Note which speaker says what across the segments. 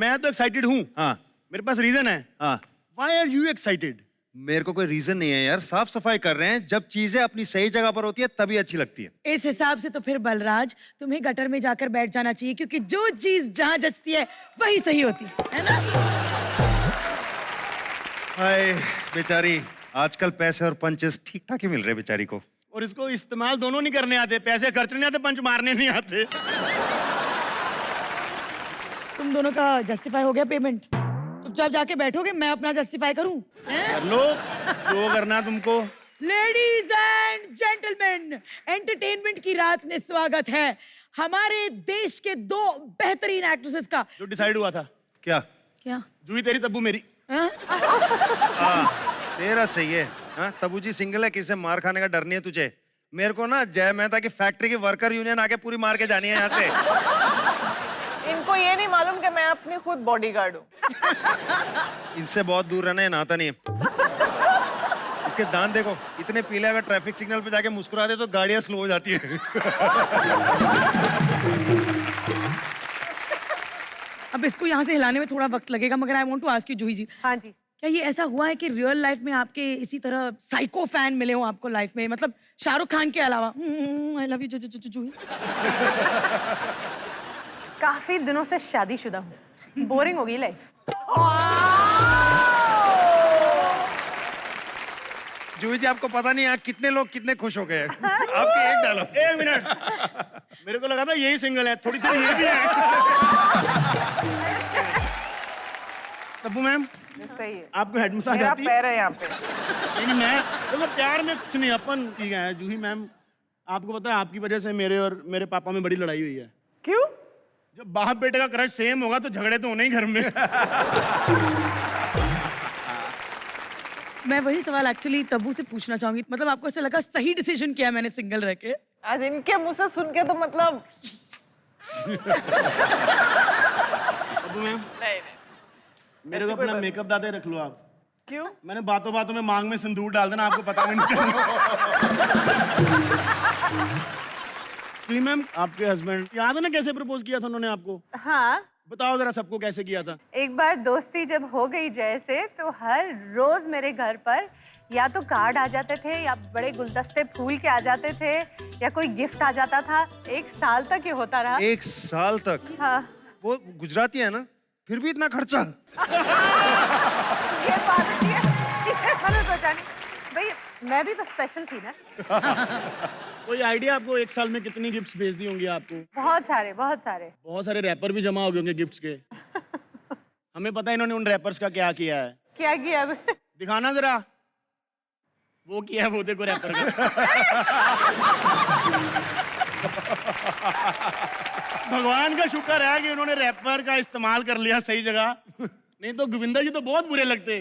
Speaker 1: मैं तो एक्साइटेड हूँ।
Speaker 2: हाँ
Speaker 1: मेरे पास रीजन है।
Speaker 2: हाँ।
Speaker 1: Why are you excited?
Speaker 2: मेरे को कोई रीजन नहीं है यार, साफ सफाई कर रहे हैं। जब चीजें अपनी सही जगह पर होती है तभी अच्छी लगती है।
Speaker 3: इस हिसाब से तो फिर बलराज तुम्हें गटर में जाकर बैठ जाना चाहिए, क्योंकि जो चीज जहाँ जचती है वही सही होती है ना?
Speaker 2: हाय बेचारी, आजकल पैसे और पंचेस ठीक ठाक ही मिल रहे बेचारी को।
Speaker 1: और इसको इस्तेमाल दोनों नहीं करने आते, पैसे खर्चने नहीं आते, पंच मारने नहीं आते।
Speaker 3: तुम दोनों का जस्टिफाई हो गया पेमेंट? चुपचाप जाके बैठोगे, मैं अपना जस्टिफाई करूं?
Speaker 1: कर लो जो करना तुमको।
Speaker 3: लेडीज एंड जेंटलमैन, एंटरटेनमेंट की रात में स्वागत है हमारे देश के दो बेहतरीन एक्ट्रेसेस का।
Speaker 1: जो डिसाइड हुआ था।
Speaker 2: क्या?
Speaker 3: क्या?
Speaker 1: जूही तेरी, तब्बू मेरी।
Speaker 2: तेरा सही है। हाँ, तब्बू जी सिंगल है, किसी मार खाने का डर नहीं है तुझे। मेरे को ना जय मेहता की फैक्ट्री की वर्कर यूनियन आके पूरी मार के जानी है यहाँ से।
Speaker 4: इनको ये नहीं मालूम कि मैं अपनी खुद बॉडीगार्ड हूँ।
Speaker 2: इनसे बहुत दूर रहना है, नहाता नहीं है। इसके दांत देखो इतने पीले, अगर ट्रैफिक सिग्नल पे जाके मुस्कुरा दे तो गाड़ियां स्लो हो जाती है।
Speaker 3: अब इसको यहाँ से हिलाने में थोड़ा वक्त लगेगा, मगर I want to ask you Juhi ji.
Speaker 4: हाँ जी।
Speaker 3: क्या ये ऐसा हुआ है कि रियल लाइफ में आपके इसी तरह साइको फैन मिले हो आपको लाइफ में, मतलब शाहरुख खान के अलावा? आई लव यू जूही।
Speaker 4: काफी दिनों से शादीशुदा हूँ, बोरिंग होगी लाइफ।
Speaker 2: जूही जी आपको पता नहीं यहाँ कितने लोग कितने खुश हो गए हैं। आपके एक डालो।
Speaker 1: एक मिनट, मेरे को लगा था यही सिंगल है, थोड़ी थोड़ी ये भी है। तब्बू मैम,
Speaker 4: सही है।
Speaker 1: आपको हेड मसाज
Speaker 4: मेरा
Speaker 1: आती है?
Speaker 4: पैर है यहाँ पे।
Speaker 1: नहीं, मैं तो प्यार में कुछ नहीं, अपन ठीक है। जूही मैम, आपको पता है आपकी वजह से मेरे और मेरे पापा में बड़ी लड़ाई हुई है।
Speaker 4: क्यों?
Speaker 1: जब बाप बेटे का क्रश सेम होगा तो झगड़े तो होने ही घर में।
Speaker 3: मैं वही सवाल एक्चुअली तब्बू से पूछना चाहूंगी, मतलब आपको ऐसा लगा सही डिसीजन किया मैंने सिंगल रह के?
Speaker 4: आज इनके मुंह से सुन के तो मतलब
Speaker 1: तब्बू मैम,
Speaker 4: नहीं।
Speaker 1: मेरे को अपना मेकअप दादे रख लो आप।
Speaker 4: क्यों?
Speaker 1: मैंने बातों बातों में मांग में सिंदूर डाल देना, आपको पता भी नहीं चलेगा। जी मैम, आपके हस्बैंड याद है ना कैसे प्रपोज किया था उन्होंने आपको?
Speaker 4: हाँ,
Speaker 1: बताओ जरा सबको कैसे किया था।
Speaker 4: एक बार दोस्ती जब हो गई जैसे, तो हर रोज मेरे घर पर या तो कार्ड आ जाते थे, या बड़े गुलदस्ते फूल के आ जाते थे, या कोई गिफ्ट आ जाता था। 1 साल तक ये होता रहा।
Speaker 2: 1 साल तक?
Speaker 4: हाँ।
Speaker 2: वो गुजराती है ना, फिर भी इतना खर्चा।
Speaker 4: ये बात है, मैंने सोचा नहीं भाई, मैं भी तो स्पेशल थी ना।
Speaker 1: कोई आइडिया आपको 1 साल में कितनी गिफ्ट्स भेज दी होंगी आपको?
Speaker 4: बहुत सारे, बहुत सारे।
Speaker 1: बहुत सारे रैपर भी जमा हो गए होंगे गिफ्ट्स के। हमें पता है इन्होंने उन रैपर्स का क्या किया है।
Speaker 4: क्या किया अब?
Speaker 1: दिखाना जरा। वो किया है, वो देखो रैपर का। भगवान का शुक्र है कि उन्होंने रैपर का इस्तेमाल कर लिया सही जगह, नहीं तो गोविंदा जी तो बहुत बुरे लगते।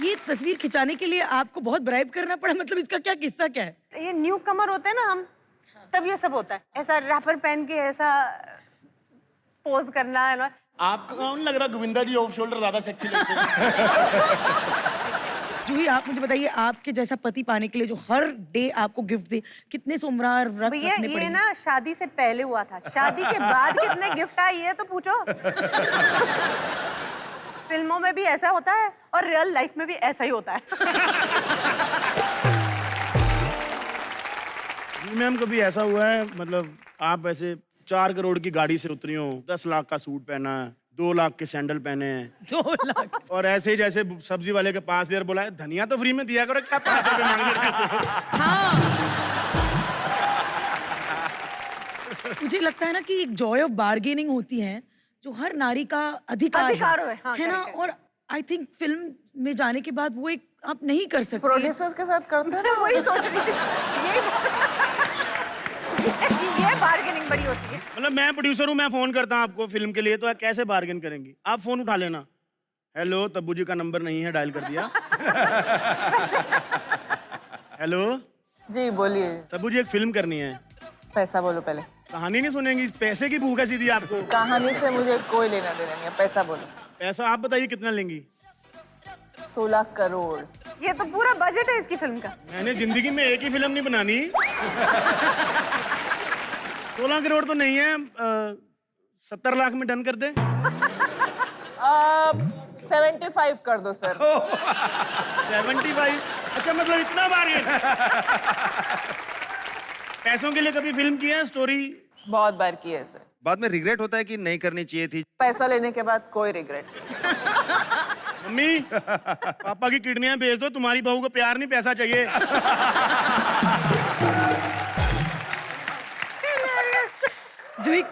Speaker 3: ये तस्वीर खिंचाने के लिए आपको बहुत ब्राइब करना पड़ा, मतलब इसका क्या किस्सा क्या है?
Speaker 4: ये न्यू कमर होते हैं ना हम, तब ये सब होता है। ऐसा रैपर पहन के ऐसा पोज करना है ना।
Speaker 1: आपको कौन लग रहा गोविंदा जी ऑफ शोल्डर ज्यादा सेक्सी लगते हैं?
Speaker 3: जूही आप मुझे बताइए, आपके जैसा पति पाने के लिए जो हर डे आपको गिफ्ट दे, कितने सोमवार व्रत
Speaker 4: भैया
Speaker 3: रखने
Speaker 4: ये
Speaker 3: पड़ेंगे?
Speaker 4: ना शादी से पहले हुआ था, शादी के बाद कितने गिफ्ट आए ये तो पूछो। फिल्मों में भी ऐसा होता है और रियल लाइफ में भी ऐसा ही होता है।
Speaker 1: मैम कभी ऐसा हुआ है, मतलब आप ऐसे 4 करोड़ की गाड़ी से उतरी हो, 10 लाख का सूट पहना है, 2 लाख के सैंडल पहने हैं,
Speaker 3: 2 लाख,
Speaker 1: और ऐसे ही जैसे सब्जी वाले के पास लेकर बोला है धनिया तो फ्री में दिया करो, क्या 5 रुपए मांग रहे हो?
Speaker 3: हाँ। मुझे लगता है ना कि एक जॉय ऑफ बार्गेनिंग होती है जो हर नारी का अधिकार
Speaker 4: है
Speaker 3: हाँ,
Speaker 4: है
Speaker 3: ना? और आई थिंक फिल्म में जाने के बाद वो एक आप नहीं कर सकते।
Speaker 4: प्रोड्यूसर्स के साथ करते हैं ना, वही सोच रही थी। ये बार्गेनिंग बड़ी होती है।
Speaker 1: मतलब मैं प्रोड्यूसर हूँ, मैं फोन करता हूँ आपको फिल्म के लिए, तो कैसे बार्गेन करेंगी? आप फोन उठा लेना। हेलो, तब्बू जी का नंबर नहीं है, डायल कर दिया। हेलो
Speaker 4: जी बोलिए।
Speaker 1: तब्बू जी एक फिल्म करनी है।
Speaker 4: पैसा बोलो पहले।
Speaker 1: कहानी नहीं सुनेंगी, पैसे की भूख है सीधी आपको।
Speaker 4: कहानी से मुझे कोई लेना देना नहीं है, पैसा बोलो।
Speaker 1: पैसा आप बताइए कितना लेंगी?
Speaker 4: 16 करोड़। ये तो पूरा बजट है इसकी फिल्म का।
Speaker 1: मैंने जिंदगी में एक ही फिल्म नहीं बनानी। 16 करोड़ तो नहीं है, 70 लाख में डन कर दे।
Speaker 5: 75 कर दो सर।
Speaker 1: 75? अच्छा, मतलब इतना बार्गेन। पैसों के लिए कभी फिल्म की है स्टोरी?
Speaker 5: बहुत बार की है सर।
Speaker 2: बाद में रिग्रेट होता है कि नहीं करनी चाहिए थी?
Speaker 5: पैसा लेने के बाद कोई रिग्रेट नहीं।
Speaker 1: मम्मी, पापा की किडनियां बेच दो, तुम्हारी बहू को प्यार नहीं पैसा चाहिए।
Speaker 3: जूही,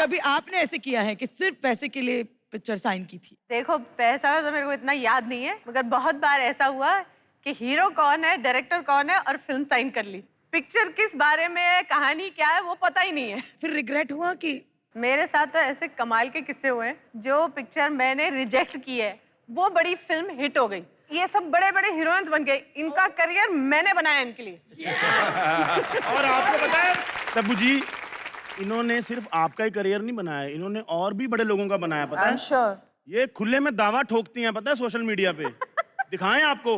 Speaker 3: कभी आपने ऐसे किया है कि सिर्फ पैसे के लिए पिक्चर साइन की थी?
Speaker 4: देखो, पैसा तो मेरे को इतना याद नहीं है, मगर बहुत बार ऐसा हुआ कि हीरो कौन है, डायरेक्टर कौन है और फिल्म साइन कर ली। पिक्चर किस बारे में है, कहानी क्या है, वो पता ही नहीं है।
Speaker 3: फिर रिग्रेट हुआ कि?
Speaker 4: मेरे साथ तो ऐसे कमाल के किस्से हुए हैं। जो पिक्चर मैंने रिजेक्ट की है वो बड़ी फिल्म हिट हो गई। ये सब बड़े बड़े हीरोइंस बन गए। इनका करियर मैंने बनाया इनके लिए।
Speaker 1: और आपको पता है तब्बू जी, इन्होंने सिर्फ आपका ही करियर नहीं बनाया, इन्होंने और भी बड़े लोगों का बनाया, पता है?
Speaker 5: श्योर।
Speaker 1: ये खुले में दावा ठोकती हैं, पता है, सोशल मीडिया पे। दिखाएं आपको?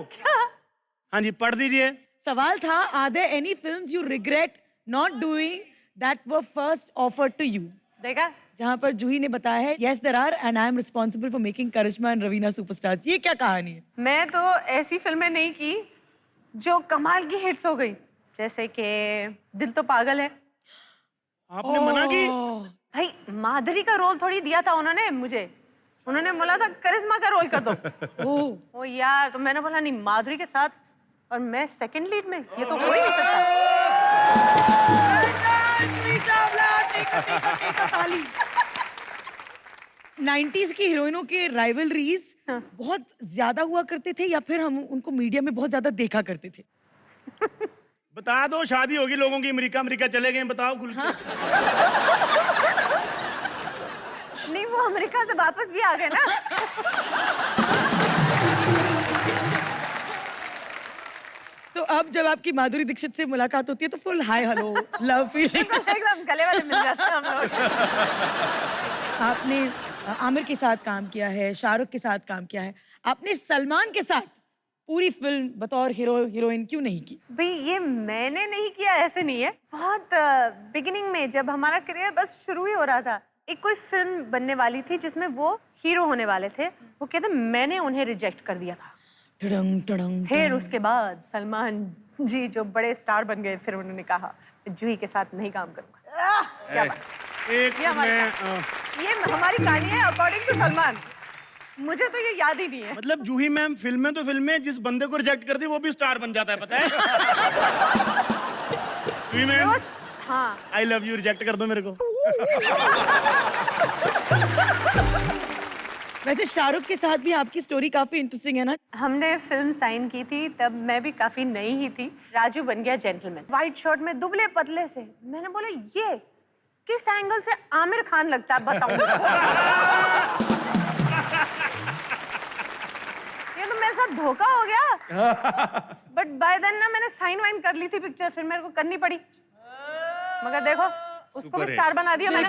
Speaker 1: हाँ जी, पढ़ दीजिए।
Speaker 3: सवाल था, are there any films you regret not doing that were first offered to you?
Speaker 4: देखा?
Speaker 3: जहां पर जूही ने बताया है, yes there are and I am responsible for making Karisma and Raveena superstars. ये क्या कहानी है?
Speaker 4: मैं तो ऐसी फिल्में नहीं की जो कमाल की हिट्स हो गई, जैसे कि दिल तो पागल है।
Speaker 1: आपने मना की?
Speaker 4: भाई, माधुरी का रोल थोड़ी दिया था उन्होंने मुझे। उन्होंने बोला था करिश्मा का रोल कर दो। ओ यार, तो मैंने बोला नहीं, माधुरी के साथ और मैं सेकंड लीड में, ये तो हो ही नहीं सकता।
Speaker 3: 90s की हीरोइनों के राइवलरीज बहुत ज्यादा हुआ करते थे, या फिर हम उनको मीडिया में बहुत ज्यादा देखा करते थे?
Speaker 1: बता दो, शादी होगी लोगों की, अमेरिका चले गए, बताओ खुल के।
Speaker 4: नहीं, वो अमेरिका से वापस भी आ गए ना।
Speaker 3: तो अब जब आपकी माधुरी दीक्षित से मुलाकात होती है तो full hi hello love feeling.
Speaker 4: एकदम गले वाले मिल जाते हैं हम लोग।
Speaker 3: आपने आमिर के साथ काम किया है, शाहरुख के साथ काम किया है, आपने सलमान के साथ पूरी फिल्म बतौर हीरोइन क्यों नहीं की?
Speaker 4: भाई, ये मैंने नहीं किया ऐसे नहीं है। बहुत बिगिनिंग में जब हमारा करियर बस शुरू ही हो रहा था, एक कोई फिल्म बनने वाली थी जिसमें वो हीरो होने वाले थे। वो कहते मैंने उन्हें रिजेक्ट कर दिया था।
Speaker 3: टडंग टडंग।
Speaker 4: फिर उसके बाद सलमान जी जो बड़े स्टार बन गए, फिर उन्होंने कहा जूही के साथ नहीं काम करूंगा। क्या बात?
Speaker 1: एक
Speaker 4: ये हमारी ये हमारी कहानी है अकॉर्डिंग टू सलमान। मुझे तो ये याद ही नहीं है।
Speaker 1: मतलब जूही मैम फिल्में तो फिल्में, जिस बंदे को रिजेक्ट कर दी वो भी स्टार बन जाता है, पता है? जूही मैम,
Speaker 4: हाँ,
Speaker 1: आई लव यू, रिजेक्ट कर दो मेरे को।
Speaker 3: वैसे शाहरुख के साथ भी आपकी स्टोरी काफी इंटरेस्टिंग है ना?
Speaker 4: हमने फिल्म साइन की थी, तब मैं भी काफी नई ही थी। राजू बन गया जेंटलमैन, व्हाइट शर्ट में, दुबले पतले से। मैंने बोला ये किस एंगल से आमिर खान लगता है, बताओ। ये तो मेरे साथ धोखा हो गया। बट बाय देन ना मैंने साइन वाइन कर ली थी पिक्चर, फिर मेरे को करनी पड़ी। मगर देखो, उसको भी स्टार बना दिया मैंने।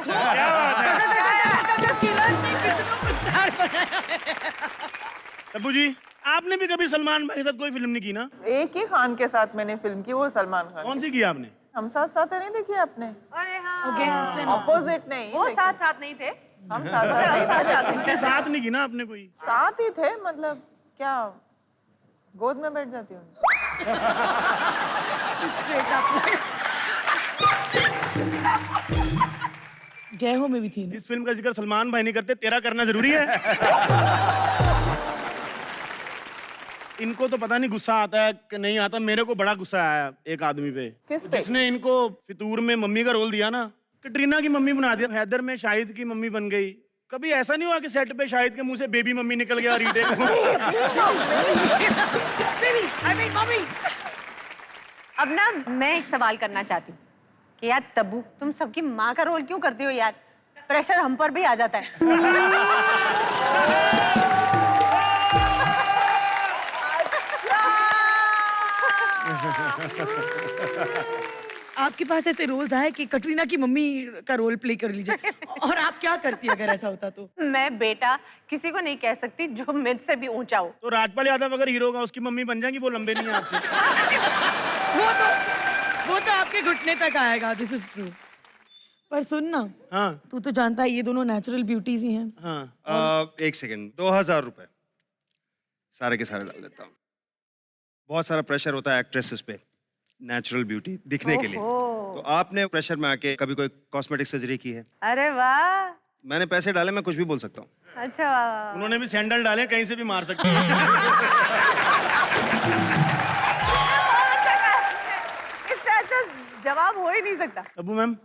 Speaker 1: तब्बू जी, आपने भी कभी सलमान भाई के साथ कोई फिल्म नहीं की ना?
Speaker 5: एक ही खान के साथ मैंने फिल्म की, वो सलमान खान।
Speaker 1: कौन सी की आपने?
Speaker 5: हम साथ साथ है, नहीं देखी आपने?
Speaker 4: अरे हाँ,
Speaker 5: ऑपोजिट नहीं,
Speaker 4: वो साथ साथ नहीं थे,
Speaker 5: हम साथ साथ
Speaker 1: अपने साथ नहीं की ना आपने कोई?
Speaker 5: साथ ही थे, मतलब क्या गोद में बैठ जाती हूँ।
Speaker 3: जय हो में भी थी ना?
Speaker 1: इस फिल्म का जिक्र सलमान भाई नहीं करते, तेरा करना जरूरी है। इनको तो पता नहीं गुस्सा आता है कि नहीं आता। मेरे को बड़ा गुस्सा आया एक आदमी पे,
Speaker 5: किस पे?
Speaker 1: जिसने इनको फितूर में मम्मी का रोल दिया ना। कटरीना की मम्मी बना दिया, हैदर में शाहिद की मम्मी बन गई। कभी ऐसा नहीं हुआ कि सेट पे शाहिद के मुंह से बेबी मम्मी निकल गया? Retake
Speaker 3: mummy.
Speaker 4: अब ना मैं एक सवाल करना चाहती हूँ कि यार तब्बू, तुम सबकी माँ का रोल क्यों करती हो यार? प्रेशर हम पर भी आ जाता है।
Speaker 3: आपके पास ऐसे रोल्स आए कि कटरीना की मम्मी का रोल प्ले कर लीजिए, और आप क्या करती अगर ऐसा होता तो?
Speaker 4: मैं बेटा किसी को नहीं कह सकती जो मुझसे भी ऊंचा हो।
Speaker 1: तो राजपाल यादव अगर हीरो का उसकी मम्मी बन जाएंगी, वो लंबे नहीं है आपसे।
Speaker 3: वो तो आपके घुटने तक आएगा। This is true. पर सुन ना,
Speaker 1: हाँ
Speaker 3: तू तो जानता है ये दोनों नेचुरल ब्यूटीज ही हैं।
Speaker 1: हाँ।
Speaker 2: एक सेकंड, 2000 रुपए सारे के सारे डाल देता हूँ। बहुत सारा प्रेशर होता है एक्ट्रेसेस पे नेचुरल ब्यूटी दिखने के लिए, तो आपने प्रेशर में आके कभी कोई कॉस्मेटिक सर्जरी की है?
Speaker 4: अरे वाह,
Speaker 2: मैंने पैसे डाले, मैं कुछ भी बोल सकता हूँ।
Speaker 4: अच्छा वाह।
Speaker 1: उन्होंने भी सैंडल डाले, कहीं से भी मार सकते हैं।
Speaker 4: इससे अच्छा जवाब हो ही नहीं सकता।
Speaker 1: अबू मैम,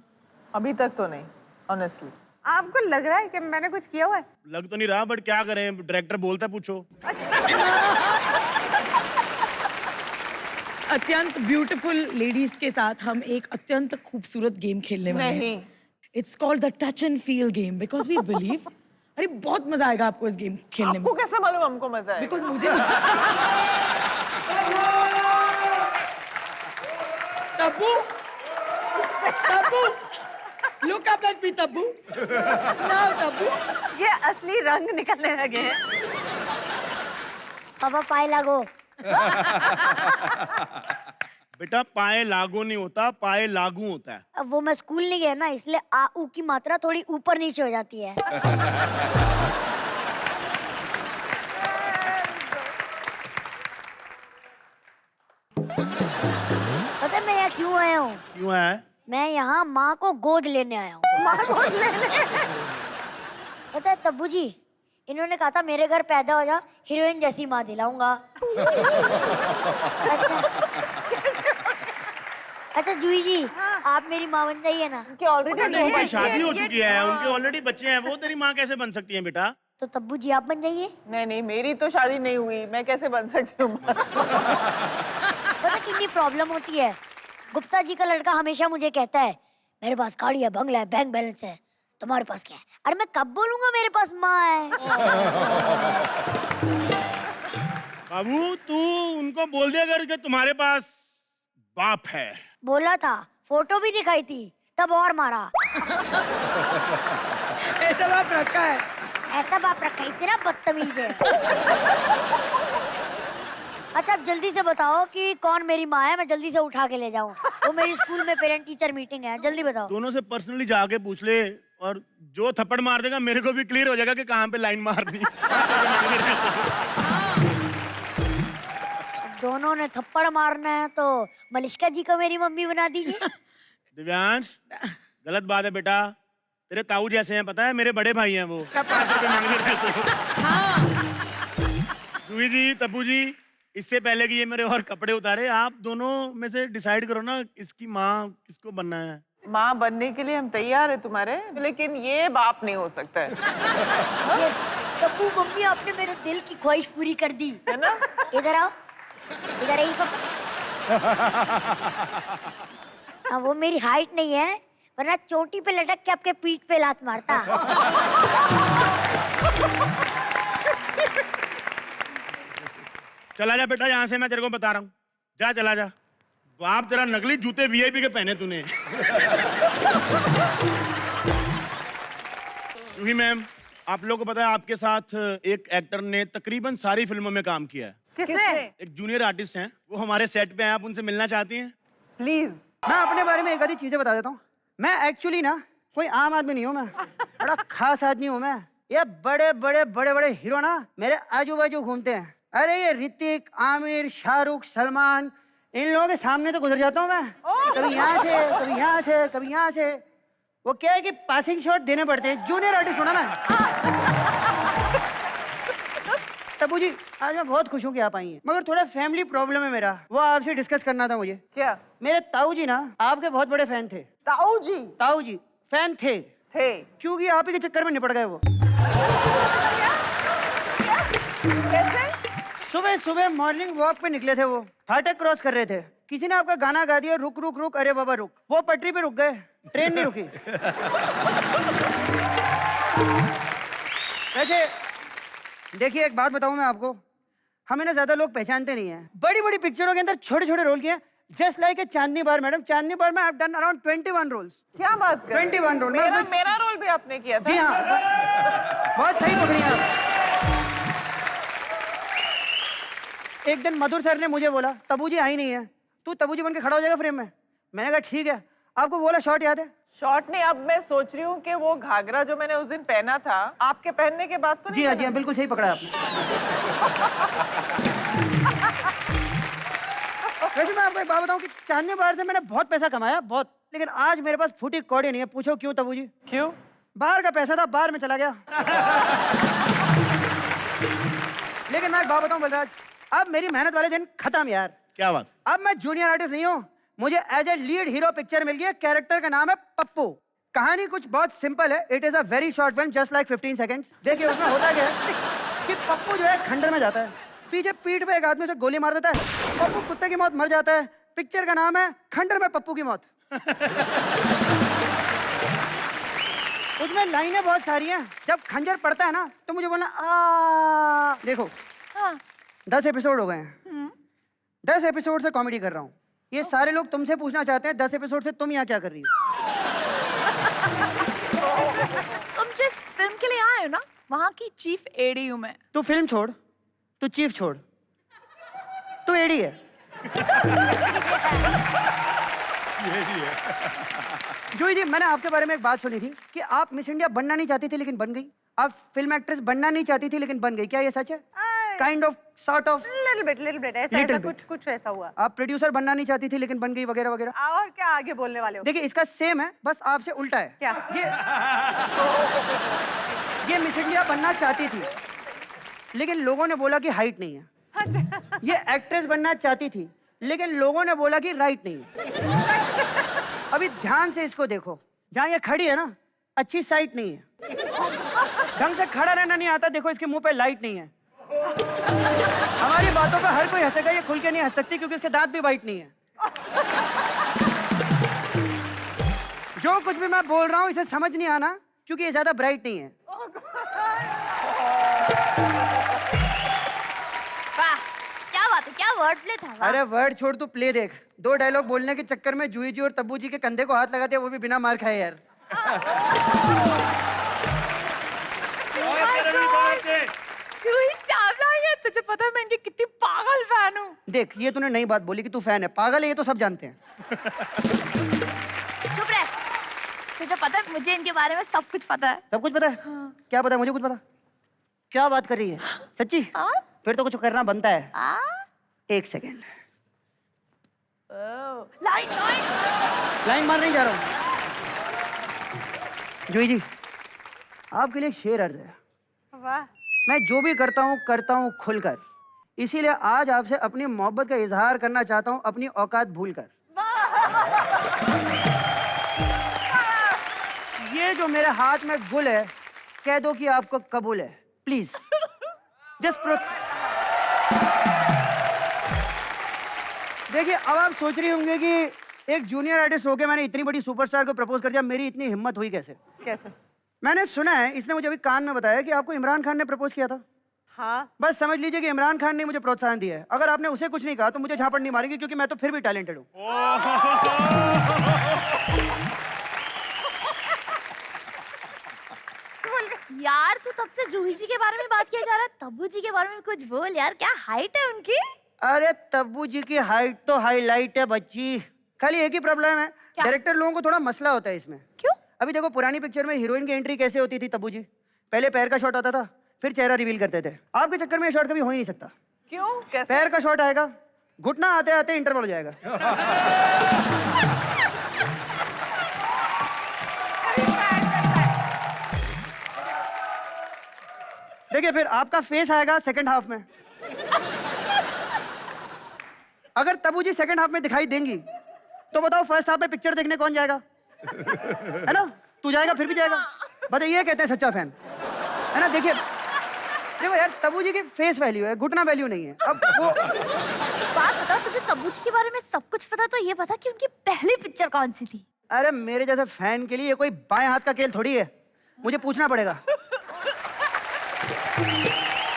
Speaker 5: अभी तक तो नहीं, ऑनेस्टली।
Speaker 4: आपको लग रहा है कि मैंने कुछ किया हुआ है?
Speaker 1: लग तो नहीं रहा, बट क्या करें, डायरेक्टर बोलता है, पूछो।
Speaker 3: अत्यंत ब्यूटीफुल लेडीज के साथ हम एक अत्यंत खूबसूरत गेम खेलने वाले हैं।
Speaker 5: नहीं।
Speaker 3: It's called the touch and feel game because we believe अरे बहुत मजा आएगा आपको इस गेम खेलने में।
Speaker 5: आपको कैसे मालूम हमको मजा है?
Speaker 3: बिकॉज मुझे Tabu, Tabu, look up at me, Tabu. Now, Tabu.
Speaker 4: ये असली रंग निकलने लगे हैं।
Speaker 6: पापा पाए लागो।
Speaker 1: बेटा पाए लागू नहीं होता, पाए लागू होता है।
Speaker 6: अब वो मैं स्कूल नहीं गया ना, इसलिए आ ऊ की मात्रा थोड़ी ऊपर नीचे हो जाती है। पता है मैं यहाँ क्यों आया हूँ?
Speaker 1: क्यों है?
Speaker 6: मैं यहाँ माँ को गोद लेने आया हूँ।
Speaker 4: माँ गोद लेने।
Speaker 6: पता है तब्बू जी, इन्होंने कहा था मेरे घर पैदा हो जा, हीरोइन जैसी माँ दिलाऊंगा। अच्छा जूही जी, आप मेरी माँ बन जाइए ना।
Speaker 5: उनकी ऑलरेडी
Speaker 1: उनकी शादी हो चुकी है, उनके ऑलरेडी बच्चे हैं, वो तेरी माँ कैसे बन सकती है बेटा?
Speaker 6: तो तब्बू जी आप बन जाइए।
Speaker 5: नहीं नहीं, मेरी तो शादी नहीं हुई, मैं कैसे बन सकती हूँ?
Speaker 6: पता कितनी प्रॉब्लम होती है। गुप्ता जी का लड़का हमेशा मुझे कहता है मेरे पास गाड़ी है, बंगला है, बैंक बैलेंस है, तुम्हारे पास क्या है? अरे मैं कब बोलूंगा मेरे पास माँ है?
Speaker 1: बाबू तू उनको बोल दिया कर कि तुम्हारे पास बाप है।
Speaker 6: बोला था, फोटो भी दिखाई थी, तब और मारा।
Speaker 3: ऐसा बाप रखा है।
Speaker 6: ऐसा बाप रखा, इतना बदतमीज है। अच्छा अब जल्दी से बताओ कि कौन मेरी माँ है, मैं जल्दी से उठा के ले जाऊं। वो मेरी स्कूल में पेरेंट टीचर मीटिंग है, जल्दी बताओ।
Speaker 1: दोनों से पर्सनली जाके पूछ ले, और जो थप्पड़ मार देगा मेरे को भी क्लियर हो जाएगा कि कहाँ पे लाइन मारनी।
Speaker 6: दोनों ने थप्पड़ मारना है तो मलिष्का जी को मेरी मम्मी बना दीजिए।
Speaker 1: दिव्यांश, गलत बात है बेटा, तेरे ताऊ जैसे हैं, पता है मेरे बड़े भाई हैं वो। 5 रुपए मांग रहे थे। जूही जी, तब्बू जी, इससे पहले कि ये मेरे और कपड़े उतारे, आप दोनों में से डिसाइड करो ना इसकी माँ किसको बनना है।
Speaker 5: माँ बनने के लिए हम तैयार है तुम्हारे, लेकिन ये बाप नहीं हो सकता है।
Speaker 6: ये तब्बू मम्मी, आपने मेरे दिल की ख्वाहिश पूरी कर दी
Speaker 5: है ना?
Speaker 6: इधर आओ, इधर आई पापा। हाँ, वो मेरी हाइट नहीं है, वरना चोटी पे लटक के आपके पीठ पे लात मारता।
Speaker 1: चला जा बेटा यहाँ से, मैं तेरे को बता रहा हूँ, जा चला जा। बाप तेरा नकली जूते वीआईपी के पहने तूने। जूही मैम, आप लोगों को पता है आपके साथ एक एक्टर ने तकरीबन सारी फिल्मों में काम किया है।
Speaker 4: किसने?
Speaker 1: एक जूनियर आर्टिस्ट हैं, वो हमारे सेट पे हैं, आप उनसे मिलना चाहती हैं?
Speaker 5: प्लीज।
Speaker 7: मैं अपने बारे में एक आधी चीजें बता देता हूँ। मैं एक्चुअली ना कोई आम आदमी नहीं हूँ, मैं बड़ा खास आदमी हूँ। मैं ये बड़े बड़े बड़े बड़े हीरो ना मेरे आजू बाजू घूमते हैं। अरे ये ऋतिक, आमिर, शाहरुख, सलमान, इन लोगों के सामने से गुजर जाता हूँ मैं। कभी यहाँ से, कभी यहाँ से, कभी यहाँ से। वो क्या है कि पासिंग शॉट देने पड़ते हैं। जूनियर आर्टिस्ट हूँ ना मैं। तब्बू जी, आज मैं बहुत खुश हूँ कि आप आई हैं, मगर थोड़ा फैमिली प्रॉब्लम है मेरा, वो आपसे डिस्कस करना था मुझे।
Speaker 5: क्या?
Speaker 7: मेरे ताऊ जी ना आपके बहुत बड़े फैन थे।
Speaker 5: ताऊ जी
Speaker 7: ताऊ जी फैन थे, क्योंकि आप ही के चक्कर में निपट गए वो।
Speaker 5: कैसे?
Speaker 7: सुबह सुबह मॉर्निंग वॉक पे निकले थे, वो फाटक क्रॉस कर रहे थे, किसी ने आपका गाना गा दिया, रुक रुक रुक अरे बाबा रुक। वो पटरी पे रुक गए, ट्रेन नहीं रुकी। वैसे देखिए एक बात बताऊं मैं आपको, हमें ना ज्यादा लोग पहचानते नहीं हैं। बड़ी बड़ी पिक्चरों के अंदर छोटे छोटे रोल किए, just like a Chandni Bar. Madam Chandni Bar में I have done around 21 roles.
Speaker 5: क्या बात कर रहे हैं?
Speaker 7: 21 रोल।
Speaker 5: मेरा रोल भी आपने किया था?
Speaker 7: जी हाँ, बहुत सही पकड़ी आप। एक दिन मधुर सर ने मुझे बोला तब्बू जी आई नहीं है, तू तब्बू जी बन के खड़ा हो जाएगा फ्रेम में। मैंने कहा ठीक है। आपको वो वाला शॉट याद है?
Speaker 5: शॉर्ट नहीं, अब मैं सोच रही हूँ कि वो घाघरा जो मैंने उस दिन पहना था आपके पहनने के बाद तो
Speaker 7: जी हाँ, जी हाँ, बिल्कुल सही पकड़ा आपने। वैसे मैं आपको एक बात बताऊं कि चांदनी बाहर से मैंने बहुत पैसा कमाया, बहुत, लेकिन आज मेरे पास फूटी कौड़ी नहीं है। पूछो क्यों तबू जी?
Speaker 5: क्यों?
Speaker 7: बाहर का पैसा था, बाहर में चला गया। लेकिन मैं एक बात बताऊं बलराज, अब मेरी मेहनत वाले दिन खत्म यार।
Speaker 1: क्या बात?
Speaker 7: अब मैं जूनियर आर्टिस्ट नहीं हूँ, मुझे as a lead hero picture मिल गई। कैरेक्टर का नाम है पप्पू। कहानी कुछ बहुत सिंपल है। It is a very short film, just like 15 seconds. देखिए उसमें होता क्या है कि पप्पू जो है खंडर में जाता है, पीछे पीठ पे एक आदमी उसे गोली मार देता है, पप्पू कुत्ते की मौत मर जाता है। पिक्चर का नाम है खंडर में पप्पू की मौत। उसमें लाइनें बहुत सारी हैं। जब खंजर पड़ता है ना तो मुझे बोलना आ। देखो 10 एपिसोड हो गए हैं, 10 एपिसोड से कॉमेडी कर रहा हूँ। ये सारे लोग तुमसे पूछना चाहते हैं 10 एपिसोड से तुम यहाँ क्या कर रही हो?
Speaker 8: तुम जिस फिल्म के लिए आए हो ना, वहाँ की चीफ एडी हूँ मैं।
Speaker 7: तू फिल्म छोड़, तू चीफ छोड़, तू एडी है। जूही जी, मैंने आपके बारे में एक बात सुनी थी कि आप मिस इंडिया बनना नहीं चाहती थी लेकिन बन गई। आप फिल्म एक्ट्रेस बनना नहीं चाहती थी लेकिन बन गई, क्या ये सच है? Kind of, sort of,
Speaker 4: little bit ऐसा कुछ ऐसा हुआ।
Speaker 7: आप प्रोड्यूसर बनना नहीं चाहती थी लेकिन बन गई, वगैरह वगैरह।
Speaker 4: और क्या आगे बोलने वाले हो?
Speaker 7: देखिए इसका सेम है, बस आपसे उल्टा है।
Speaker 4: क्या?
Speaker 7: ये मिस इंडिया बनना चाहती थी लेकिन लोगों ने बोला कि हाइट नहीं है।
Speaker 4: अच्छा।
Speaker 7: ये एक्ट्रेस बनना चाहती थी लेकिन लोगों ने बोला कि राइट नहीं है। अभी ध्यान से इसको देखो, जहाँ ये खड़ी है ना, अच्छी साइट नहीं है, ढंग से खड़ा रहना नहीं आता। देखो इसके मुंह पे लाइट नहीं है। हमारी बातों पे हर कोई हंसेगा, ये खुल के नहीं हंस सकती क्योंकि इसके दांत भी वाइट नहीं है। जो कुछ भी मैं बोल रहा हूँ इसे समझ नहीं आना क्योंकि ये ज्यादा ब्राइट नहीं है।
Speaker 6: वाह, क्या बात है, क्या वर्ड प्ले था। वाह।
Speaker 7: अरे वर्ड छोड़, तू प्ले देख। 2 डायलॉग बोलने के चक्कर में जूही जी और तब्बू जी के कंधे को हाथ लगा दिया, वो भी बिना मार खाए यार।
Speaker 8: जूही चावला ये, तुझे पता है मैं इनकी कितनी पागल फैन हूँ।
Speaker 7: देख, ये तूने नई बात बोली कि तू फैन है। पागल है ये तो सब जानते हैं।
Speaker 8: चुप रह। तुझे पता है मुझे इनके बारे में सब कुछ पता है।
Speaker 7: सब कुछ पता है? क्या पता है? मुझे कुछ पता? क्या बात कर रही है? सच्ची? फिर तो कुछ करना बनता है। 1 सेकेंड,
Speaker 8: लाइन लाइन।
Speaker 7: लाइन मार नहीं जा रहा हूँ। जूही जी, आपके लिए एक शेर अर्ज है।
Speaker 4: वाह।
Speaker 7: मैं जो भी करता हूँ खुलकर, इसीलिए आज आपसे अपनी मोहब्बत का इजहार करना चाहता हूँ, अपनी औकात भूलकर। ये जो मेरे हाथ में गुल है, कह दो कि आपको कबूल है, प्लीज। जस्ट देखिए, अब आप सोच रही होंगे कि एक जूनियर आर्टिस्ट होकर मैंने इतनी बड़ी सुपरस्टार को प्रपोज कर दिया, मेरी इतनी हिम्मत हुई कैसे?
Speaker 4: कैसे?
Speaker 7: मैंने सुना है, इसने मुझे अभी कान में बताया कि आपको इमरान खान ने प्रपोज किया था।
Speaker 4: हाँ।
Speaker 7: बस समझ लीजिए कि इमरान खान ने मुझे प्रोत्साहन दिया है। अगर आपने उसे कुछ नहीं कहा तो मुझे झापड़ नहीं मारेगी क्योंकि मैं तो फिर भी टैलेंटेड हूँ।
Speaker 8: यार तू तब से जूही जी के बारे में बात किया जा रहा है, तब्बू जी के बारे में कुछ बोल यार। क्या हाइट है उनकी?
Speaker 7: अरे तब्बू जी की हाइट तो हाईलाइट है बच्ची। खाली एक ही प्रॉब्लम है, डायरेक्टर लोगों को थोड़ा मसला होता है इसमें।
Speaker 8: क्यों?
Speaker 7: अभी देखो, पुरानी पिक्चर में हीरोइन की एंट्री कैसे होती थी तब्बू जी? पहले पैर का शॉट आता था, फिर चेहरा रिवील करते थे। आपके चक्कर में ये शॉट कभी हो ही नहीं सकता।
Speaker 5: क्यों? कैसे?
Speaker 7: पैर का शॉट आएगा, घुटना आते आते इंटरवल हो जाएगा। देखिए, फिर आपका फेस आएगा सेकंड हाफ में। अगर तब्बू जी सेकंड हाफ में दिखाई देंगी तो बताओ फर्स्ट हाफ में पिक्चर देखने कौन जाएगा? है ना? तू जाएगा, फिर भी जाएगा। बताइए, ये कहते हैं सच्चा फैन, है ना? देखिए, देखो यार, तब्बू जी की फेस वैल्यू है, घुटना वैल्यू नहीं है। अब वो
Speaker 8: बात बता, तुझे तब्बू जी के बारे में सब कुछ पता, तो ये बता कि उनकी पहली पिक्चर कौन सी थी?
Speaker 7: अरे मेरे जैसे फैन के लिए ये कोई बाएं हाथ का खेल थोड़ी है, मुझे पूछना पड़ेगा।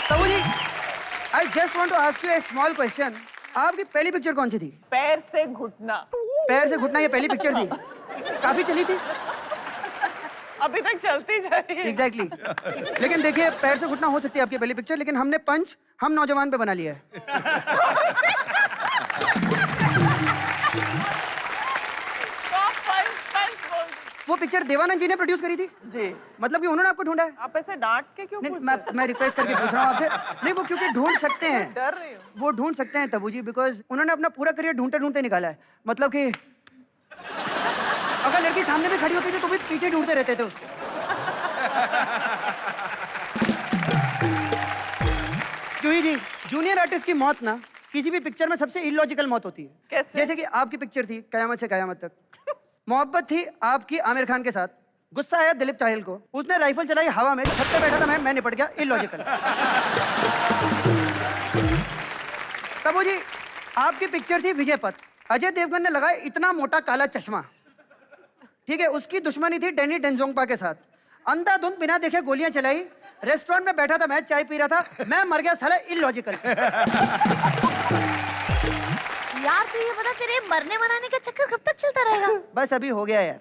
Speaker 7: Tabbu ji, I just want to ask you a small question. आपकी पहली पिक्चर कौन सी थी?
Speaker 5: पैर से घुटना।
Speaker 7: पैर से घुटना ये पहली पिक्चर थी? काफी चली थी।
Speaker 5: अभी तक चलती जा रही है।
Speaker 7: एग्जैक्टली लेकिन देखिए, पैर से घुटना हो सकती है आपकी पहली पिक्चर, लेकिन हमने पंच हम नौजवान पे बना लिया है।
Speaker 5: टॉप 5
Speaker 7: वो पिक्चर देवानंद जी ने प्रोड्यूस करी थी?
Speaker 5: जी।
Speaker 7: मतलब कि उन्होंने आपको ढूंढा है?
Speaker 5: आप ऐसे डांट के क्यों
Speaker 7: नहीं,
Speaker 5: पूछ रहे हैं?
Speaker 7: मैं रिक्वेस्ट करके पूछ रहा हूँ आपसे। नहीं, वो क्योंकि ढूंढ सकते हैं,
Speaker 5: डर रही हूँ।
Speaker 7: वो ढूंढ सकते हैं तब्बू जी, बिकॉज उन्होंने अपना पूरा करियर ढूंढते ढूंढते निकाला है। मतलब कि अगर लड़की सामने भी खड़ी होती थी तो भी पीछे ढूंढते रहते थे उसको। जूही जी, जूनियर आर्टिस्ट की मौत ना किसी भी पिक्चर में सबसे इलॉजिकल मौत होती है।
Speaker 5: कैसे?
Speaker 7: जैसे कि आपकी पिक्चर थी कयामत से कयामत तक, मोहब्बत थी आपकी आमिर खान के साथ, गुस्सा आया दिलीप ताहिल को, उसने राइफल चलाई हवा में, छत पे बैठा था मैं निपट गया, इलॉजिकल। तब्बू जी, आपकी पिक्चर थी विजय पथ, अजय देवगन ने लगाया इतना मोटा काला चश्मा, ठीक है, उसकी दुश्मनी थी डैनी डेंजोंगपा के साथ, अंधाधुंध बिना देखे गोलियां चलाई, रेस्टोरेंट में बैठा था मैं चाय पी रहा था, मैं मर गया, साला इलॉजिकल।
Speaker 8: यार तू ये बता, तेरे मरने मनाने का चक्कर कब तक चलता रहेगा?
Speaker 7: बस अभी हो गया यार।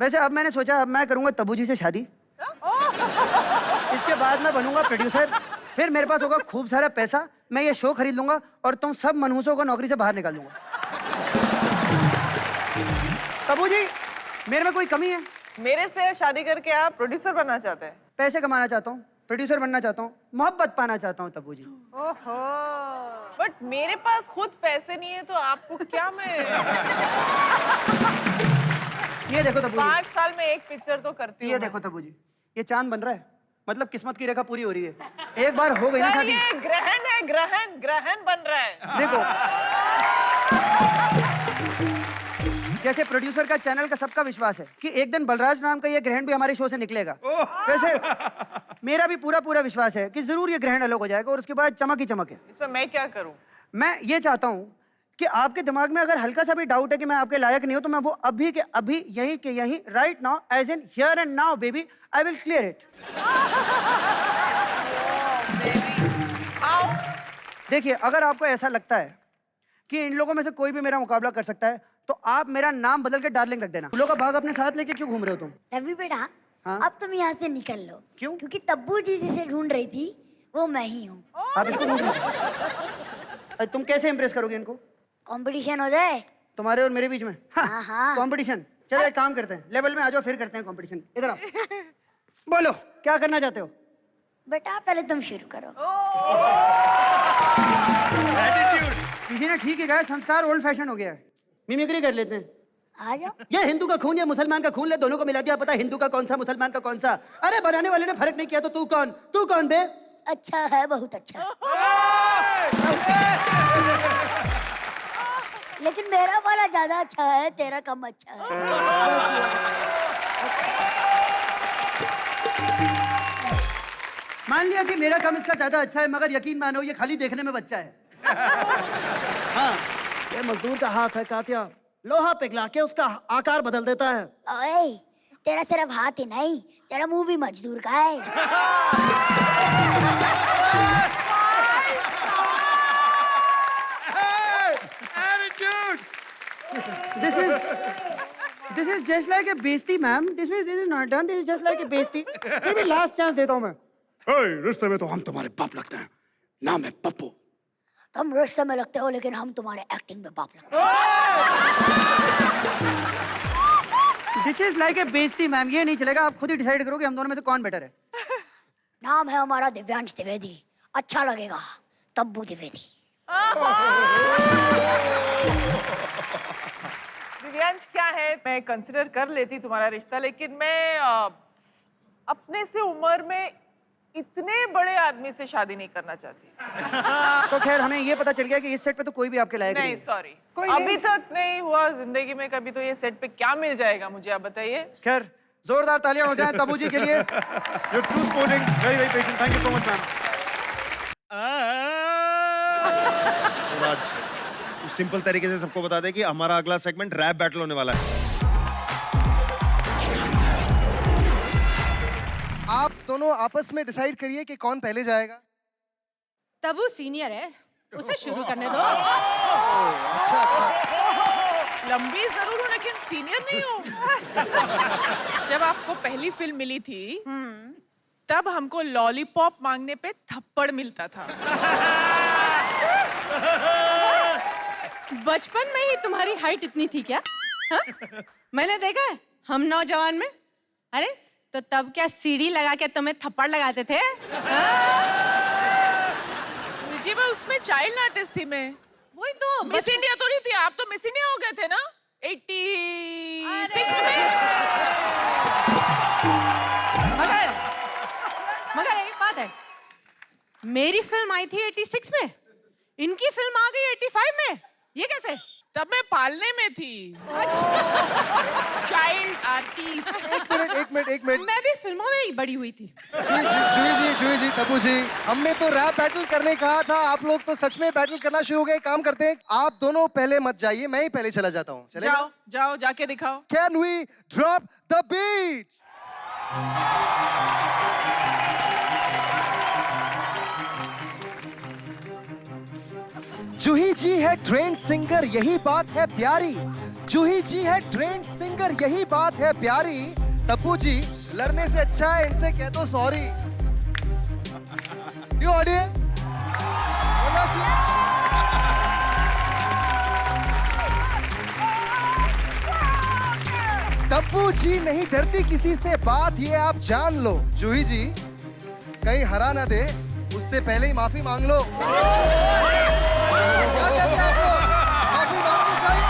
Speaker 7: वैसे अब मैंने सोचा अब मैं करूंगा तब्बू जी से शादी, इसके बाद मैं बनूंगा प्रोड्यूसर, फिर मेरे पास होगा खूब सारा पैसा, मैं ये शो खरीद लूंगा और तुम सब मनहूसों को नौकरी से बाहर निकाल दूंगा। तब्बू जी, मेरे में कोई कमी है?
Speaker 5: मेरे से शादी करके आप प्रोड्यूसर बनना चाहते हैं?
Speaker 7: पैसे कमाना चाहता हूँ, प्रोड्यूसर बनना चाहता हूँ, मोहब्बत पाना चाहता हूँ तब्बू जी।
Speaker 5: ओहो, बट मेरे पास खुद पैसे नहीं है तो आपको क्या मैं
Speaker 7: ये देखो तब्बू जी,
Speaker 5: 5 साल में एक पिक्चर तो करती हूँ।
Speaker 7: ये देखो तब्बू जी, ये चांद बन रहा है, मतलब किस्मत की रेखा पूरी हो रही है। एक बार हो गई ना
Speaker 5: सर,
Speaker 7: शादी।
Speaker 5: ये ग्रहण है, ग्रहण ग्रहण बन रहा है।
Speaker 7: देखो, जैसे प्रोड्यूसर का चैनल का सबका विश्वास है कि एक दिन बलराज नाम का ये ग्रहण भी हमारे शो से निकलेगा, वैसे मेरा भी पूरा पूरा विश्वास है कि जरूर ये ग्रहण अलग हो जाएगा और उसके बाद चमक ही चमक है।
Speaker 5: इसमें मैं क्या करूं?
Speaker 7: मैं ये चाहता हूँ कि आपके दिमाग में अगर हल्का सा भी डाउट है कि मैं आपके लायक नहीं हूं, तो मैं वो अभी के अभी यहीं के यहीं right now, as in here and now baby, I will clear it. देखिए, अगर आपको ऐसा लगता है कि इन लोगों में से कोई भी मेरा मुकाबला कर सकता है, तो आप मेरा नाम बदल के डार्लिंग रख देना। फूलों का बाग अपने साथ लेके क्यों घूम रहे हो तुम?
Speaker 6: रवि बेटा,
Speaker 7: हाँ?
Speaker 6: अब तुम यहाँ से निकल लो।
Speaker 7: क्यों?
Speaker 6: क्योंकि तब्बू जी जिसे ढूंढ रही थी वो मैं ही हूँ।
Speaker 7: आप इसको ढूंढ रहे हो? अरे तुम कैसे इम्प्रेस करोगे इनको?
Speaker 6: कंपटीशन हो जाए।
Speaker 7: तुम्हारे और मेरे बीच में?
Speaker 6: हाँ, हाँ।
Speaker 7: कंपटीशन? चलो एक काम करते हैं, लेवल में आ जाओ, फिर करते हैं कंपटीशन। इधर आओ, बोलो क्या करना चाहते हो?
Speaker 6: बेटा पहले तुम शुरू करो।
Speaker 7: किसी ने ठीक ही कहा, संस्कार ओल्ड फैशन हो गया है, मिमिक्री कर लेते हैं।
Speaker 6: आ जाओ।
Speaker 7: ये हिंदू का खून या मुसलमान का खून ले, दोनों को मिला दिया, पता हिंदू का कौन सा मुसलमान का कौन सा। अरे बनाने वाले ने फर्क नहीं किया तो तू कौन बे?
Speaker 6: अच्छा है, बहुत अच्छा। लेकिन मेरा वाला ज्यादा अच्छा है, तेरा कम अच्छा है।
Speaker 7: मान लिया कि मेरा कम इसका ज्यादा अच्छा है, मगर यकीन मानो ये खाली देखने में बच्चा है। हाँ, ये मजदूर का हाथ है कातिया, लोहा पिघला के उसका आकार बदल देता है।
Speaker 6: ओए, तेरा सिर्फ हाथ ही नहीं, तेरा मुंह भी मजदूर का है।
Speaker 7: This is just like a बेइज्जती ma'am. This is not done. This is just like a बेइज्जती। फिर भी लास्ट चांस देता हूँ मैं। रिश्ते में तो हम तुम्हारे बाप लगते हैं, नाम है पप्पू।
Speaker 6: तुम रिश्ते में लगते हो लेकिन हम तुम्हारे एक्टिंग में बाप लगते हैं।
Speaker 7: This is like a बेइज्जती मैम, ये नहीं चलेगा, आप खुद ही डिसाइड करो कि हम दोनों में से कौन बेटर है।
Speaker 6: नाम है हमारा दिव्यांश द्विवेदी, अच्छा लगेगा, तब्बू द्विवेदी।
Speaker 5: दिव्यांश क्या है, मैं कंसिडर कर लेती तुम्हारा रिश्ता, लेकिन मैं अपने से उम्र में इतने बड़े आदमी से शादी नहीं करना चाहती।
Speaker 7: तो खैर हमें ये पता चल गया कि इस सेट पे तो कोई भी आपके लायक
Speaker 5: नहीं,
Speaker 7: है।
Speaker 5: सॉरी,
Speaker 7: कोई
Speaker 5: अभी
Speaker 7: नहीं।
Speaker 5: तक नहीं हुआ जिंदगी में कभी, तो ये सेट पे क्या मिल जाएगा मुझे, आप बताइए।
Speaker 7: खैर जोरदार तालियां हो जाएं तब्बू जी के लिए। You're too sporting, very very patient. Thank you so much, ma'am.
Speaker 2: Raj, simple तरीके से सबको बता दे कि हमारा अगला सेगमेंट रैप बैटल होने वाला है।
Speaker 9: आप दोनों आपस में डिसाइड करिए कि कौन पहले जाएगा।
Speaker 10: तब्बू सीनियर है, उसे शुरू करने दो।
Speaker 9: अच्छा अच्छा,
Speaker 5: लंबी जरूर हूँ लेकिन सीनियर नहीं हूँ। जब आपको पहली फिल्म मिली थी तब हमको लॉलीपॉप मांगने पे थप्पड़ मिलता था।
Speaker 10: बचपन में ही तुम्हारी हाइट इतनी थी क्या? हा? मैंने देखा है, हम नौजवान में? अरे तो तब क्या सीढ़ी लगा के तुम्हें थप्पड़ लगाते थे?
Speaker 5: जी मैं उसमें चाइल्ड आर्टिस्ट थी मैं।
Speaker 10: वही तो
Speaker 5: मिस इंडिया तो नहीं थी, आप तो मिस इंडिया हो गए थे ना 86 में।
Speaker 10: मगर एक बात है, मेरी फिल्म आई थी 86 में, इनकी फिल्म आ गई 85 में, ये कैसे?
Speaker 5: तब मैं पालने में थी। Child artist.
Speaker 9: एक मिनट।
Speaker 10: मैं भी फिल्मों में ही बड़ी हुई थी।
Speaker 9: जूही जी, तब्बू जी, हमने तो रैप बैटल करने कहा था, आप लोग तो सच में बैटल करना शुरू हो गए। काम करते हैं, आप दोनों पहले मत जाइए, मैं ही पहले चला जाता हूँ। चलेगा?
Speaker 5: जाओ जाके दिखाओ।
Speaker 9: Can we drop the beat? जूही जी है ट्रेंड सिंगर, यही बात है प्यारी। जूही जी है ट्रेंड सिंगर, यही बात है प्यारी। तब्बू जी, लड़ने से अच्छा है इनसे कह दो सॉरी। क्यों ऑडियंस? बोलना चाहिए। तब्बू जी नहीं डरती किसी से, बात ये आप जान लो। जूही जी कहीं हरा ना दे, उससे पहले ही माफी मांग लो। क्या कहते हैं आप लोग? माफी मांगनी चाहिए।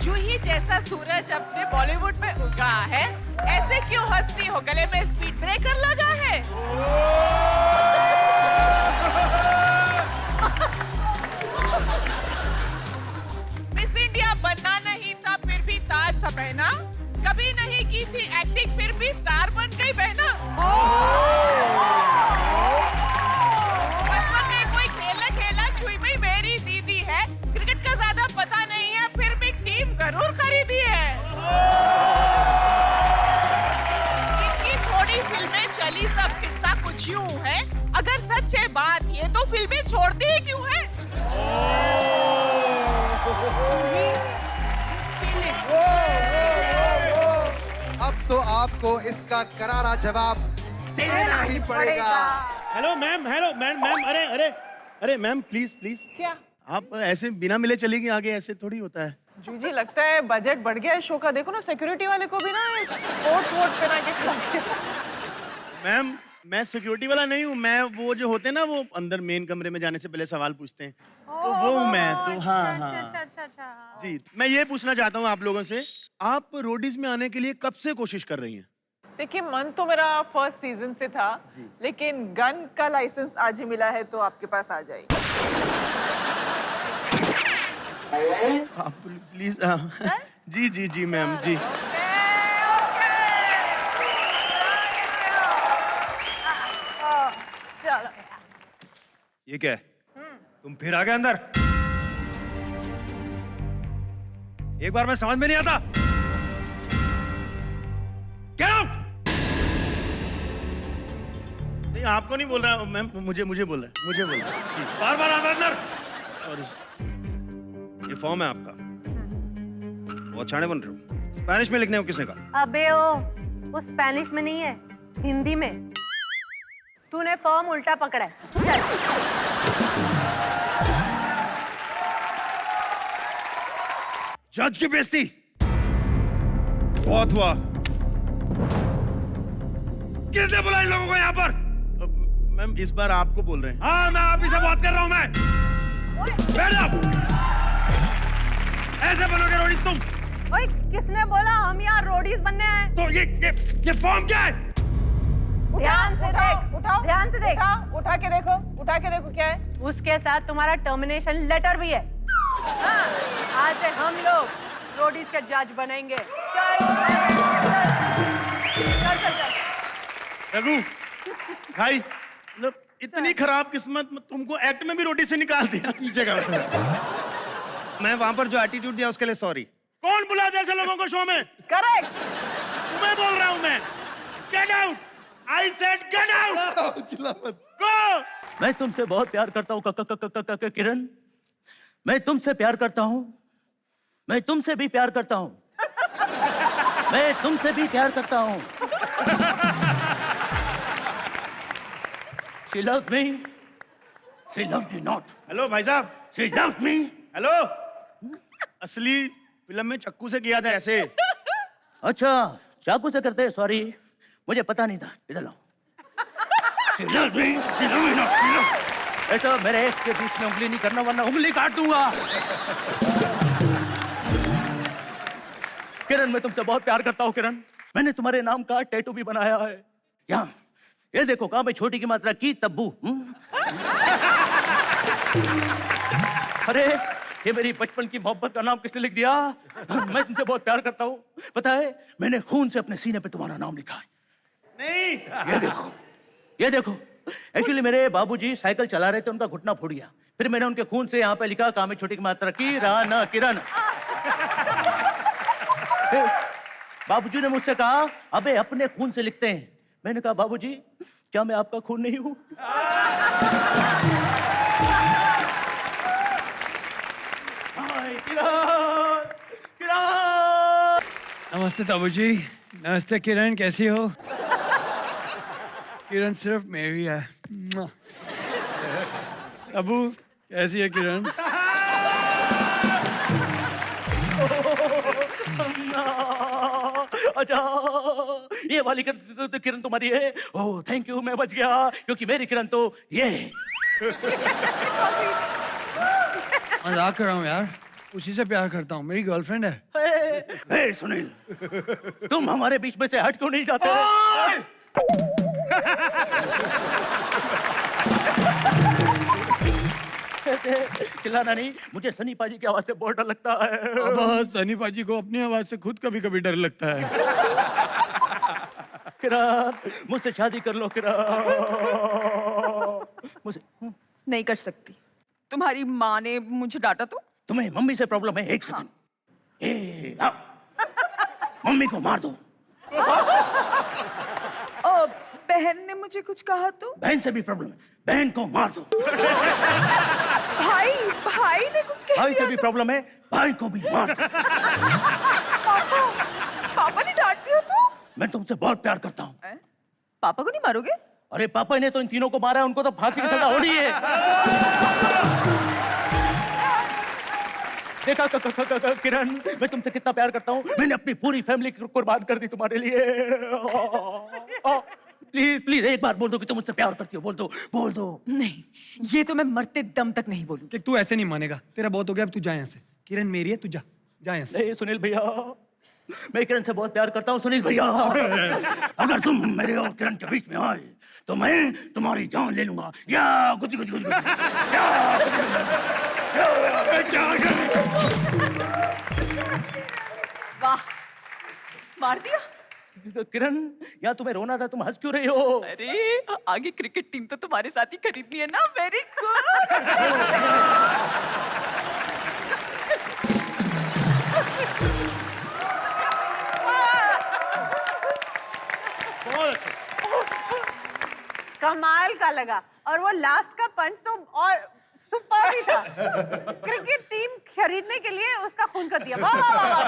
Speaker 5: जूही जैसा सूरज अपने बॉलीवुड में उगा है, ऐसे क्यों हंसती हो? गले में स्पीड ब्रेकर लगा है? मिस इंडिया बनना नहीं था, फिर भी ताज था पहना। कभी नहीं की थी एक्टिंग, फिर भी स्टार बन गई बहना। बचपन में कोई खेल खेला, छुई में मेरी दीदी है। क्रिकेट का ज्यादा पता नहीं है, फिर भी टीम जरूर खरीदी है। इनकी छोड़ी फिल्में चली, सब किस्सा कुछ यूं है। अगर सच है बात ये, तो फिल्में छोड़ती ही क्यों है?
Speaker 9: अब तो आपको इसका करारा जवाब देना ही पड़ेगा।
Speaker 1: हेलो मैम, अरे मैम प्लीज
Speaker 5: क्या
Speaker 1: आप ऐसे बिना मिले चलेगी आगे? ऐसे थोड़ी होता है।
Speaker 5: जी लगता है बजट बढ़ गया है शो का। देखो ना सिक्योरिटी वाले को भी ना कोट पहना के खड़ा किया।
Speaker 1: मैम मैं सिक्योरिटी वाला नहीं हूँ, मैं वो जो होते हैं ना, वो अंदर मेन कमरे में जाने से पहले सवाल पूछते हैं, तो वो हूँ मैं। तो हाँ जी, मैं ये पूछना चाहता हूँ आप लोगों से, आप रोडीज में आने के लिए कब से कोशिश कर रही हैं?
Speaker 5: देखिए मन तो मेरा फर्स्ट सीजन से था, लेकिन गन का लाइसेंस आज ही मिला है, तो आपके पास आ जाएगी।
Speaker 1: आप प्लीज जी मैम जी।
Speaker 4: चलो
Speaker 2: ये क्या है? तुम फिर आ गए अंदर? एक बार में समझ में नहीं आता। Get out!
Speaker 1: नहीं आपको नहीं बोल रहा मैम, मुझे बोल रहा है।
Speaker 2: बार आता अंदर।
Speaker 1: सॉरी।
Speaker 2: ये फॉर्म है आपका, बहुत छाने बन रहे हो। स्पेनिश में लिखने को किसने कहा?
Speaker 4: अबे वो स्पेनिश में नहीं है, हिंदी में। तूने फॉर्म उल्टा पकड़ा है। चल।
Speaker 2: जज की बेइज्जती बहुत हुआ। किसने बुलाया इन लोगों को यहाँ पर?
Speaker 1: मैम इस बार आपको बोल रहे हैं।
Speaker 2: हाँ मैं आप ही से बात कर रहा हूँ। मैं बैठ जाओ। ऐसे बनोगे रोडीज तुम?
Speaker 4: ओए किसने बोला हम यहाँ रोडीज बनने हैं?
Speaker 2: तो ये फॉर्म क्या है?
Speaker 4: ध्यान से देख,
Speaker 5: उठाओ,
Speaker 4: ध्यान से देख।
Speaker 5: उठा के देखो क्या है।
Speaker 4: उसके साथ तुम्हारा टर्मिनेशन लेटर भी है। हाँ, आज से हम लोग रोडीज के जज बनेंगे। चल
Speaker 1: रघु भाई, मतलब इतनी खराब किस्मत, तुमको एक्ट में भी रोटी से निकाल दिया।
Speaker 2: पीछे कर। मैं वहां पर जो एटीट्यूड दिया उसके लिए सॉरी।
Speaker 1: कौन बुला दे ऐसे लोगों को शो में?
Speaker 4: करेक्ट।
Speaker 1: तुम्हें बोल रहा हूं मैं, get out. I said get out.
Speaker 2: चिल्ला मत।
Speaker 1: गो।
Speaker 11: मैं तुमसे बहुत प्यार करता हूँ किरण, मैं तुमसे प्यार करता हूँ, मैं तुमसे भी प्यार करता हूँ, मैं तुमसे भी प्यार करता हूँ। She loved me, she loved me not.
Speaker 1: Hello भाई साहब।
Speaker 11: She loved me.
Speaker 1: हेलो असली फिल्म में चक्कू से किया था ऐसे।
Speaker 11: अच्छा, चाकू से करते हैं, सॉरी, मुझे पता नहीं था। इधर लाओ। ऐसा मेरे एक्स के बीच में उंगली नहीं करना, वरना उंगली काट दूंगा। किरण, मैं तुमसे बहुत प्यार करता हूँ किरण। मैंने तुम्हारे नाम का टैटू भी बनाया है। यहाँ, ये देखो, कहाँ पे छोटी की मात्रा की तब्बू। अरे, ये मेरी बचपन की मोहब्बत का नाम किसने लिख दिया? मैं तुमसे बहुत प्यार करता हूँ। पता है, मैंने खून से अपने सीने पे तुम्हारा नाम लिखा है।
Speaker 1: नहीं,
Speaker 11: ये देखो, एक्चुअली मेरे बाबूजी साइकिल चला रहे थे, उनका घुटना फूट गया। फिर मैंने उनके खून से यहाँ पे लिखा, काम में छोटी की मात्रा की राना किरण। बाबूजी ने मुझसे कहा, अबे अपने खून से लिखते हैं। मैंने कहा, बाबूजी क्या मैं आपका खून नहीं हूं?
Speaker 12: नमस्ते ताबूजी। नमस्ते किरण, कैसी हो? किरण सिर्फ मेरी है। अबू, कैसी है किरण?
Speaker 11: अच्छा, ये वाली किरण तुम्हारी है? ओह थैंक यू, मैं बच गया, क्योंकि मेरी किरण तो ये है।
Speaker 12: मजाक कर रहा हूँ यार, उसी से प्यार करता हूँ, मेरी गर्लफ्रेंड है।
Speaker 11: हे सुनील, तुम हमारे बीच में से हट क्यों नहीं जाते? चिल्लाना नहीं, मुझे सनी पाजी की आवाज से बहुत डर लगता है।
Speaker 12: अब सनी पाजी को अपनी आवाज से खुद कभी कभी डर लगता है।
Speaker 11: किरण, मुझसे शादी कर लो किरण। मुझसे
Speaker 3: नहीं कर सकती। तुम्हारी माँ ने मुझे डांटा तो?
Speaker 11: तुम्हें मम्मी से प्रॉब्लम है? एक सेकंड। मम्मी को मार दो।
Speaker 3: बहन ने मुझे कुछ कहा तो?
Speaker 11: बहन से भी प्रॉब्लम है, बहन को मार दो।
Speaker 3: भाई ने कुछ कह
Speaker 11: भाई
Speaker 3: दिया
Speaker 11: से भी प्रॉब्लम है, भाई को भी मार दो।
Speaker 3: पापा ने डांट दिया तो?
Speaker 11: मैं तुमसे बहुत प्यार करता हूँ।
Speaker 3: पापा को नहीं मारोगे?
Speaker 11: अरे पापा ने तो इन तीनों को मारा है, उनको तो फांसी की सजा होनी है। देखा किरण, मैं तुमसे कितना प्यार करता हूँ। मैंने अपनी पूरी फैमिली कुर्बान कर दी तुम्हारे लिए। प्लीज प्लीज एक बार बोल दो कि तुम मुझसे प्यार करती हो। बोल दो, बोल दो।
Speaker 3: नहीं, ये तो मैं मरते दम तक नहीं बोलूं।
Speaker 12: कि तू ऐसे नहीं मानेगा, तेरा बहुत हो गया, अब तू जा यहाँ से। किरण मेरी है, तू जा यहाँ से।
Speaker 11: नहीं सुनील भैया, मैं किरण से बहुत प्यार करता हूँ। सुनील भैया, अगर तुम मेरे और किरण के बीच में आए तो मैं तुम्हारी जान ले लूंगा। या गुजी गुजी गुजी
Speaker 3: वाह, मार दिया।
Speaker 11: किरण, या तुम्हें रोना था, तुम हंस क्यों रही हो?
Speaker 3: अरे आगे क्रिकेट टीम तो तुम्हारे साथ ही खरीदनी है ना। Very good.
Speaker 4: कमाल का लगा, और वो लास्ट का पंच तो और सुपर भी था। क्रिकेट टीम खरीदने के लिए उसका खून कर दिया। वाह वाह वाह।